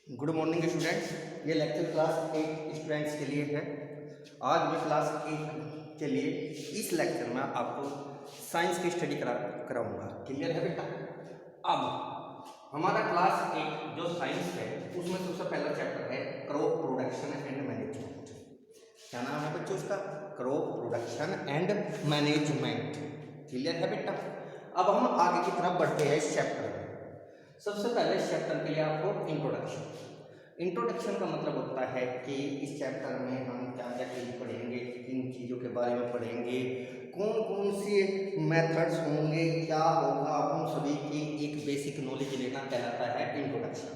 Good morning students. ये lecture class 8 students के लिए है। आज मैं क्लास 8 के लिए इस लेक्चर में आपको साइंस की स्टडी कराऊंगा। क्लियर है बेटा? अब हमारा क्लास 8 जो साइंस है उसमें सबसे पहला चैप्टर है क्रॉप प्रोडक्शन एंड मैनेजमेंट। क्या नाम है बच्चों उसका? Crop production and management. Clear है बेटा? अब हम आगे की तरफ बढ़ते हैं इस चैप्टर में। सबसे पहले इस चैप्टर के लिए आपको इंट्रोडक्शन का मतलब होता है कि इस चैप्टर में हम क्या क्या चीज़ पढ़ेंगे, किन चीज़ों के बारे में पढ़ेंगे, कौन कौन से मेथड्स होंगे, क्या होगा, उन सभी की एक बेसिक नॉलेज लेना कहलाता है इंट्रोडक्शन।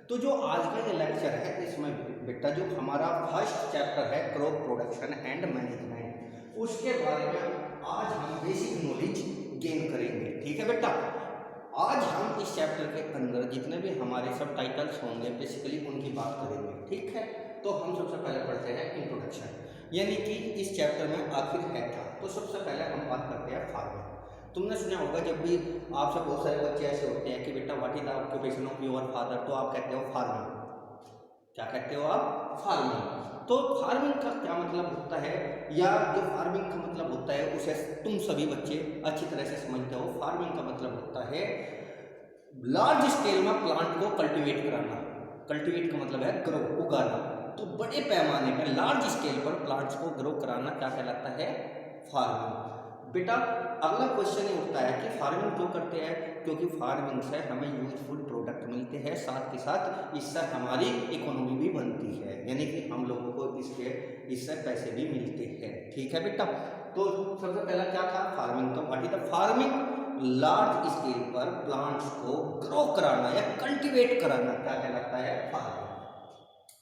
तो जो आज का ये लेक्चर है इसमें बेटा जो हमारा फर्स्ट चैप्टर है क्रॉप प्रोडक्शन एंड मैनेजमेंट, उसके बारे में आज हम बेसिक नॉलेज गेन करेंगे। ठीक है बेटा? आज हम इस चैप्टर के अंदर जितने भी हमारे सब टाइटल्स होंगे बेसिकली उनकी बात करेंगे। ठीक है? तो हम सबसे पहले पढ़ते हैं इंट्रोडक्शन, यानी कि इस चैप्टर में आखिर है क्या। तो सबसे पहले हम बात करते हैं फार्मिंग। तुमने सुना होगा जब भी आपसे बहुत सारे बच्चे ऐसे होते हैं कि बेटा what is the occupation of your father, तो आप कहते हो फार्मिंग। क्या कहते हो आप? फार्मिंग। तो फार्मिंग का क्या मतलब होता है, या जो फार्मिंग का मतलब होता है उसे तुम सभी बच्चे अच्छी तरह से समझते हो। फार्मिंग का मतलब होता है लार्ज स्केल में प्लांट को कल्टीवेट कराना। कल्टीवेट का मतलब है ग्रो, उगाना। तो बड़े पैमाने पर लार्ज स्केल पर प्लांट्स को ग्रो कराना क्या कहलाता है? फार्मिंग। बेटा अगला क्वेश्चन ये उठता है कि फार्मिंग क्यों करते हैं? क्योंकि फार्मिंग से हमें यूजफुल प्रोडक्ट मिलते हैं, साथ के साथ इससे हमारी इकोनॉमी भी बनती है, यानी कि हम लोगों को इससे पैसे भी मिलते हैं। ठीक है बेटा? तो सबसे पहला क्या था? फार्मिंग। तो what is the farming? Large scale पर प्लांट्स को ग्रो कराना या कल्टीवेट कराना क्या कहलाता है? फार्मिंग।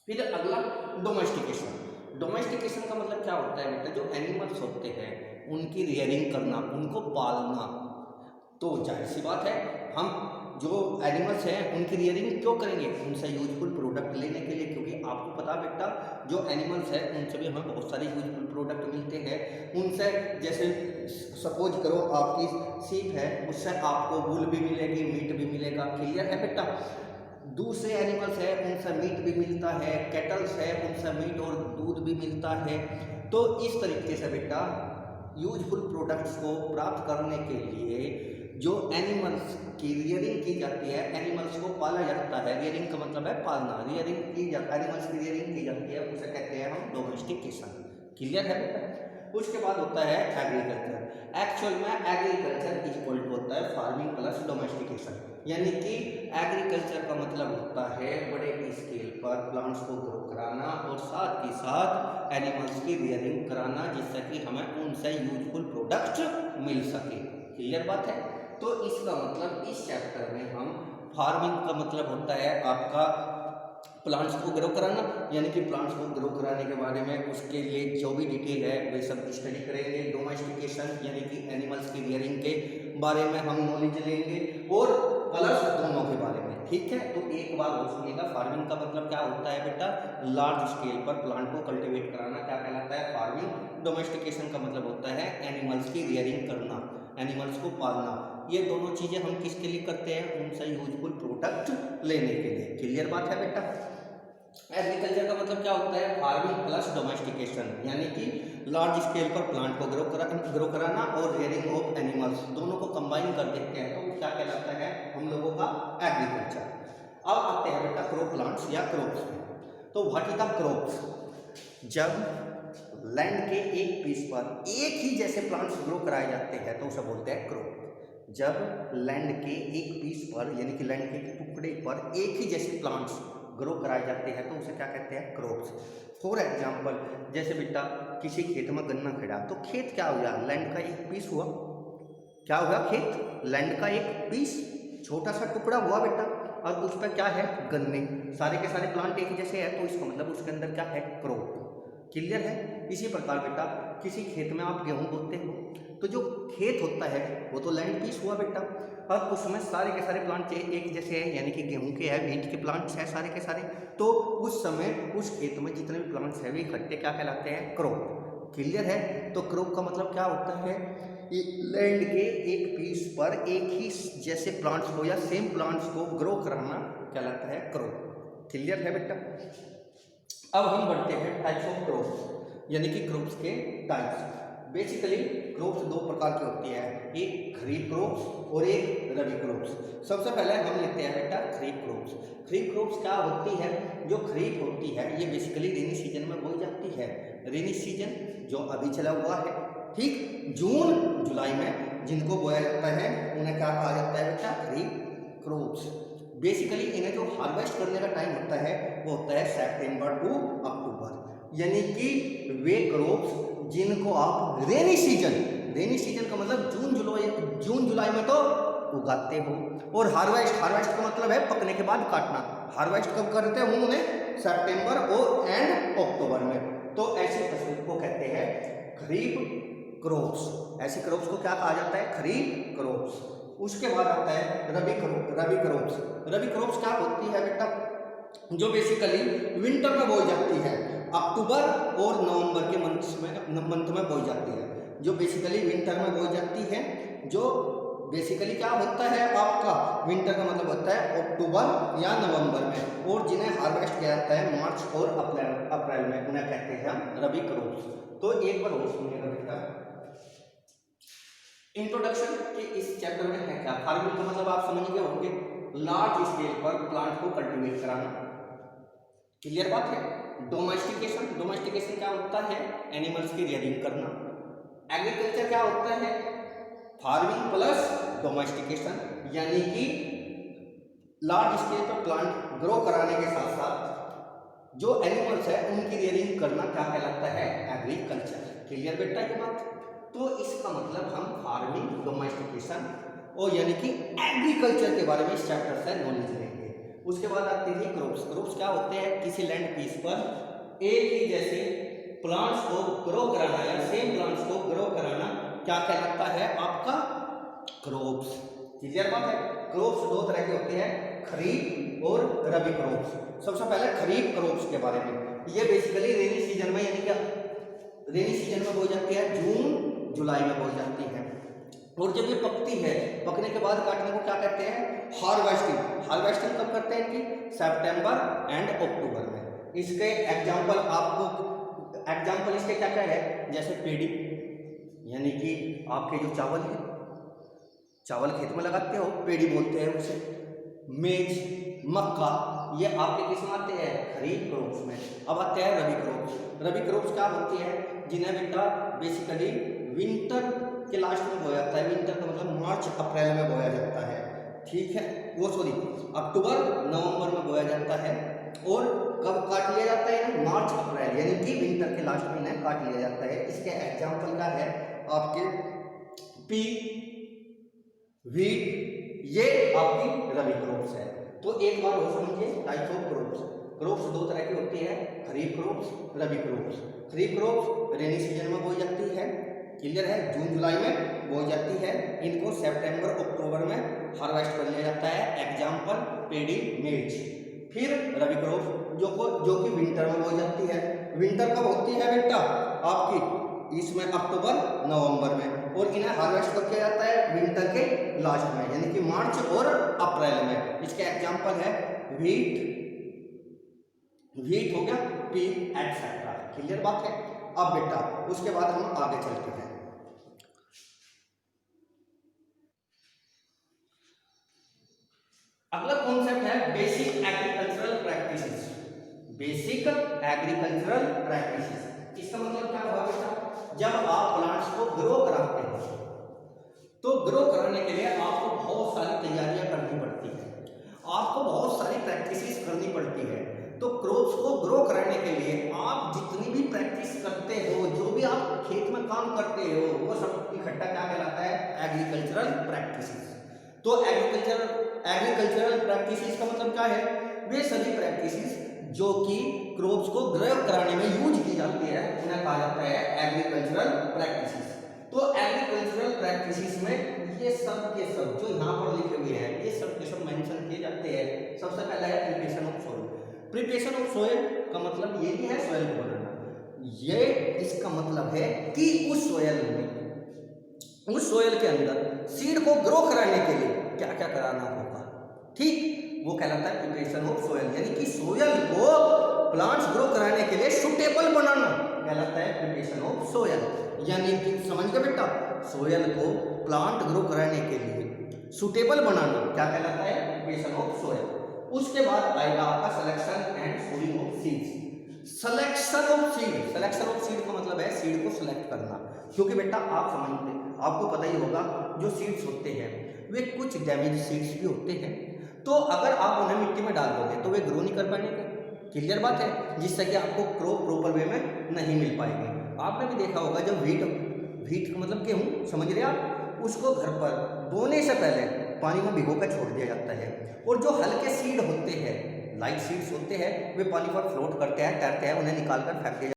फिर अगला डोमेस्टिकेशन। डोमेस्टिकेशन का मतलब क्या होता है बेटा? जो एनिमल्स होते हैं उनकी रियरिंग करना, उनको पालना। तो जाहिर सी बात है हम जो एनिमल्स हैं उनकी रियरिंग क्यों करेंगे? उनसे यूजफुल प्रोडक्ट लेने के लिए, क्योंकि आपको पता बेटा जो एनिमल्स हैं उनसे भी हमें बहुत सारे यूजफुल प्रोडक्ट मिलते हैं। उनसे जैसे सपोज करो आपकी सीप है, उससे आपको वूल भी मिलेगी, मीट भी मिलेगा। क्लियर है बेटा? दूसरे एनिमल्स है उनसे मीट भी मिलता है, कैटल्स है उनसे मीट और दूध भी मिलता है। तो इस तरीके से बेटा यूजफुल प्रोडक्ट्स को प्राप्त करने के लिए जो एनिमल्स की रियरिंग की जाती है, एनिमल्स को पाला जाता है। रियरिंग का मतलब है पालना। रियरिंग की एनिमल्स की रियरिंग की जाती है, उसे कहते हैं हम डोमेस्टिकेशन। क्लियर है बेटा? उसके बाद होता है एग्रीकल्चर। एक्चुअल में एग्रीकल्चर इक्वल टू होता है फार्मिंग प्लस डोमेस्टिकेशन, यानी कि एग्रीकल्चर का मतलब होता है बड़े स्केल पर प्लांट्स को ग्रो कराना और साथ ही साथ एनिमल्स की रियरिंग कराना, जिससे कि हमें उनसे यूजफुल प्रोडक्ट मिल सके। क्लियर बात है? तो इसका मतलब इस चैप्टर में हम फार्मिंग का मतलब होता है आपका प्लांट्स को ग्रो कराना, यानी कि प्लांट्स को ग्रो कराने के बारे में उसके लिए जो भी डिटेल है वे सब स्टडी करेंगे। डोमेस्टिकेशन यानी कि एनिमल्स की रियरिंग के बारे में हम नॉलेज लेंगे और प्लस दोनों के बारे में। ठीक है? तो एक बार और सुनिएगा, फार्मिंग का मतलब क्या होता है बेटा? लार्ज स्केल पर प्लांट को कल्टीवेट कराना क्या कहलाता है? फार्मिंग। डोमेस्टिकेशन का मतलब होता है एनिमल्स की रियरिंग करना, एनिमल्स को पालना। ये दोनों चीजें हम किसके लिए करते हैं? उनसे यूजफुल प्रोडक्ट लेने के लिए। क्लियर बात है बेटा? एग्रीकल्चर का मतलब क्या होता है? फार्मिंग प्लस डोमेस्टिकेशन, यानी कि लार्ज स्केल पर प्लांट को ग्रो कराना और रेयरिंग ऑफ एनिमल्स, दोनों को कंबाइन कर देते हैं तो क्या कहलाता है हम लोगों का? एग्रीकल्चर। अब आते हैं बेटा क्रॉप प्लांट्स या क्रॉप्स में। तो व्हाट इज द क्रॉप्स? जब लैंड के एक पीस पर एक ही जैसे प्लांट्स ग्रो कराए जाते हैं तो उसे बोलते हैं क्रॉप। जब लैंड के एक पीस पर यानी कि लैंड के टुकड़े पर एक ही जैसे प्लांट्स ग्रो कराए जाते हैं तो उसे क्या कहते हैं? क्रॉप्स। फॉर एग्जाम्पल जैसे बेटा किसी खेत में गन्ना खड़ा, तो खेत क्या हुआ? लैंड का एक पीस हुआ। क्या हुआ? खेत लैंड का एक पीस, छोटा सा टुकड़ा हुआ बेटा, और उस पर क्या है? गन्ने। सारे के सारे प्लांट एक जैसे है तो इसका मतलब उसके अंदर क्या है? क्रॉप। क्लियर है? इसी प्रकार बेटा किसी खेत में आप गेहूं बोते हो तो जो खेत होता है वो तो लैंड पीस हुआ बेटा, और उसमें सारे के सारे प्लांट एक जैसे हैं, यानी कि गेहूं के हैं, व्हीट के प्लांट्स हैं सारे के सारे। तो उस समय उस खेत में जितने भी प्लांट्स हैं वे इकट्ठे क्या कहलाते हैं? क्रॉप। क्लियर है? तो क्रॉप का मतलब क्या होता है? लैंड के एक पीस पर एक ही जैसे प्लांट्स को या सेम प्लांट्स को ग्रो कराना कहलाता है क्रॉप। क्लियर है बेटा। अब हम बढ़ते हैं टाइप्स ऑफ क्रॉप्स, यानी कि क्रॉप्स के टाइप्स। बेसिकली क्रॉप्स दो प्रकार की होती है, एक खरीफ क्रॉप्स और एक रबी क्रॉप्स। सबसे पहले हम लेते हैं बेटा खरीफ क्रॉप्स। खरीफ क्रॉप्स क्या होती है? जो खरीफ होती है ये बेसिकली रेनी सीजन में बोई जाती है। रेनी सीजन जो अभी चला हुआ है, ठीक, जून जुलाई में जिनको बोया जाता है उन्हें क्या कहा जाता है बेटा? खरीफ क्रॉप्स। बेसिकली इन्हें जो हार्वेस्ट करने का टाइम होता है वो होता है सितंबर टू अक्टूबर, यानी कि वे क्रॉप्स जिनको आप रेनी सीजन का मतलब जून जुलाई में तो उगाते हो, और हार्वेस्ट का मतलब है पकने के बाद काटना। हार्वेस्ट कब करते हो? उन्हें सितंबर और एंड अक्टूबर में। तो ऐसी फसल को कहते हैं खरीफ क्रॉप्स। ऐसी क्रॉप्स को क्या कहा जाता है? खरीफ क्रॉप्स। उसके बाद आता है रबी क्रॉप्स। रबी क्रॉप्स क्या होती है बेटा? जो बेसिकली विंटर में बोई जाती है, अक्टूबर और नवंबर के मंथ में बोई जाती है। जो बेसिकली विंटर में बोई जाती है, जो बेसिकली क्या होता है आपका? विंटर का मतलब होता है अक्टूबर या नवंबर में, और जिन्हें हार्वेस्ट किया जाता है मार्च और अप्रैल में, उन्हें कहते हैं हम रबी क्रॉप्स। तो एक बार और सुनिएगा बेटा, इंट्रोडक्शन के इस चैप्टर में है क्या? फार्मिंग का मतलब आप समझ गए होंगे, लार्ज स्केल पर प्लांट को कल्टीवेट कराना। क्लियर बात है। डोमेस्टिकेशन क्या होता है? एनिमल्स की रियरिंग करना। एग्रीकल्चर क्या होता है? फार्मिंग प्लस डोमेस्टिकेशन, यानी कि लार्ज स्केल पर प्लांट ग्रो कराने के साथ साथ जो एनिमल्स है उनकी रियरिंग करना क्या कहलाता है? एग्रीकल्चर। क्लियर बेटा ये बात? तो इसका मतलब हम फार्मिंग, डोमेस्टिकेशन और यानी कि एग्रीकल्चर के बारे में इस चैप्टर से नॉलेज लेंगे। उसके बाद आती है क्रॉप्स क्या होते हैं? किसी लैंड पीस पर एक ही जैसे प्लांट्स को ग्रो कराना या सेम प्लांट्स को ग्रो कराना क्या कहलाता है? आपका क्रॉप्स। क्लियर बात है। क्रॉप्स दो तरह के होते हैं, खरीफ और रबी क्रॉप्स। सबसे पहले खरीफ क्रॉप्स के बारे में, ये बेसिकली रेनी सीजन में, यानी कि रेनी सीजन में बोई जाती है, जून जुलाई में बोई जाती है, और जब ये पकती है, पकने के बाद काटने को क्या कहते हैं? हार्वेस्टिंग कब करते हैं इनकी? सितंबर एंड अक्टूबर में। इसके एग्जाम्पल इसके क्या क्या है? जैसे पेडी, यानी कि आपके जो चावल खेत में लगाते हो, पेडी बोलते हैं उसे। मेज, मक्का, ये आपके किस में आते हैं? खरीफ क्रॉप्स में। अब आते हैं रबी क्रॉप्स क्या होती है? जिन्हें बेटा बेसिकली विंटर के लास्ट में बोया जाता है। विंटर का मतलब मार्च अप्रैल में बोया जाता है, ठीक है, वो सॉरी अक्टूबर नवंबर में बोया जाता है, और कब काट लिया जाता है? मार्च अप्रैल, यानी कि विंटर के लास्ट में इन्हें काट लिया जाता है। इसके एग्जाम्पल क्या है आपके? पी, व्हीट, ये आपकी रबी क्रॉप्स है। तो एक बार और समझिए टाइप्स ऑफ क्रॉप्स दो तरह की होती है, खरीफ क्रॉप्स, रबी क्रॉप्स। खरीफ क्रॉप्स रेनी सीजन में बोई जाती है, क्लियर है, जून जुलाई में बोई जाती है। इनको सितंबर अक्टूबर में हार्वेस्ट कर लिया जाता है। एग्जाम्पल पेडी, मिर्च। फिर रबी क्रॉप्स जो कि विंटर में बोई जाती है। विंटर कब होती है बेटा? आपकी इसमें अक्टूबर नवंबर में, और इन्हें हार्वेस्ट कब किया जाता है? विंटर के लास्ट में, यानी कि मार्च और अप्रैल में। इसके एग्जाम्पल है व्हीट हो गया, पी एटसेट्रा। क्लियर बात है। अब बेटा उसके बाद हम आगे चलते हैं। अगला कॉन्सेप्ट है बेसिक एग्रीकल्चरल प्रैक्टिसेस। इसका मतलब क्या हुआ बेटा? जब आप प्लांट्स को ग्रो कराते हो, तो ग्रो कराने के लिए आपको बहुत सारी तैयारियां करनी पड़ती है, आपको बहुत सारी प्रैक्टिसेस करनी पड़ती है। तो क्रॉप्स को ग्रो कराने के लिए आप जितनी भी प्रैक्टिस करते हो, जो भी आप खेत में काम करते हो, वो सब इकट्ठा क्या कहलाता है? Agricultural practices. तो एग्रीकल्चरल प्रैक्टिसेस का मतलब क्या है? वे सभी प्रैक्टिसेस जो कि क्रॉप्स को ग्रो कराने में यूज की जाती है, उन्हें कहा जाता है एग्रीकल्चरल प्रैक्टिसेस। तो एग्रीकल्चरल प्रैक्टिसेस में ये सब के सब जो यहाँ पर लिखे हुए हैं, ये सब के सब मेंशन किए जाते हैं। सबसे पहला है preparation of soil. Preparation of soil का मतलब ये नहीं है सॉइल को बनाना, ये इसका मतलब है कि उस सॉइल के अंदर सीड को ग्रो कराने के लिए क्या क्या कराना होगा, ठीक। वो कहलाता है प्रिपरेशन ऑफ सोयल, यानी कि सोयल को प्लांट्स ग्रो कराने के लिए सुटेबल बनाना कहलाता है प्रिपरेशन ऑफ सोयल। यानी कि समझ गए बेटा, सोयल को प्लांट ग्रो कराने के लिए सुटेबल बनाना क्या कहलाता है, प्रिपरेशन ऑफ सोयल। उसके बाद आएगा आपका selection and sowing of seeds. Selection of seed, selection of seed का मतलब है सीड को सिलेक्ट करना, क्योंकि बेटा आप समझते, आपको पता ही होगा जो सीड्स होते हैं वे कुछ डैमेज सीड्स भी होते हैं, तो अगर आप उन्हें मिट्टी में डाल दोगे तो वे ग्रो नहीं कर पाएंगे, क्लियर बात है, जिससे कि आपको क्रॉप प्रॉपर वे में नहीं मिल पाएगी। आपने भी देखा होगा जब व्हीट का मतलब गेहूँ समझ रहे आप, उसको घर पर बोने से पहले पानी में भिगो कर छोड़ दिया जाता है, और जो हल्के सीड होते हैं, लाइट सीड्स होते हैं, वे पानी पर फ्लोट करते हैं, तैरते हैं, उन्हें निकाल कर फेंक दिया